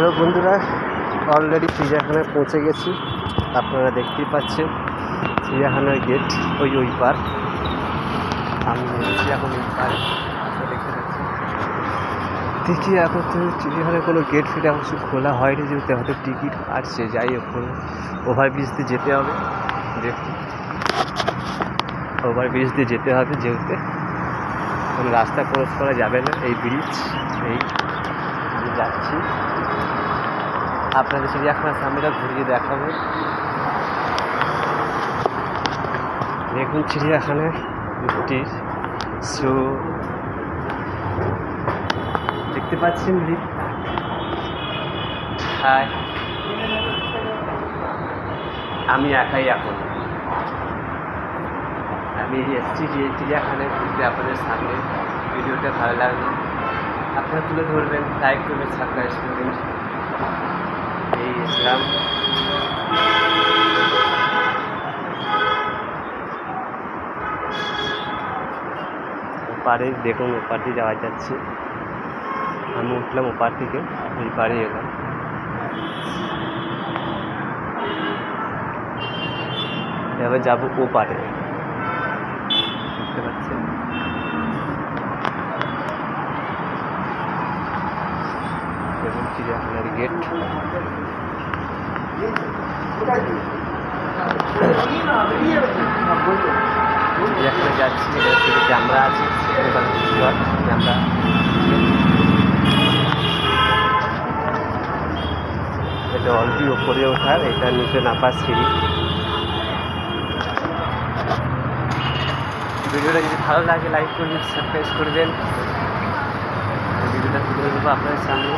Hello বন্ধুরা, already চিড়িয়াখানায় পৌঁছে গেছি। আপনারা দেখতেই পাচ্ছেন চিড়িয়াখানার গেট ওই পার। আমি এসেছি এখন এই পারে, দেখতে পাচ্ছি। দেখি এখন তো চিড়িয়াখানায় কোনো গেট ফিট এখন খোলা হয়নি, যেতে হয়তো টিকিট আসছে। যাই হোক, ওভারব্রিজ দিয়ে যেতে হবে। দেখুন, ওভারব্রিজ দিয়ে যেতে হবে, যেতে কোনো রাস্তা ক্রস করা যাবে না। এই ব্রিজ, এই যাচ্ছি। আপনাদের চিড়িয়াখানার সামনেটা ঘুরিয়ে দেখাবো। দেখুন চিড়িয়াখানায় একটি শো দেখতে পাচ্ছেন। হাই, আমি একাই এখন। আমি এসেছি যে চিড়িয়াখানায় ঘুরতে। আপনাদের সামনে ভিডিওটা ভালো লাগবে আপনারা তুলে ধরবেন, লাইক করবেন, সাবস্ক্রাইব করবেন। এই ইসলাম ওপারে দেখুন, ওপার দিয়ে যাওয়া যাচ্ছে। আমি উঠলাম ওপার থেকে, এই পারে এলাম। এবার যাবো ওপারে, দেখতে পাচ্ছেন। দেখুন চিড়িয়াখানার গেট। চিড়িয়াখানা যাচ্ছি, এটা ক্যামেরা আছে, ক্যামেরা। এটা অলরেডি ওপরে ওঠার, এটা নিচে নাপার সিঁড়ি। ভিডিওটা যদি ভালো লাগে লাইক করবেন, সাবস্ক্রাইব করবেন। ভিডিওটা তুলে দেবো আপনাদের সামনে।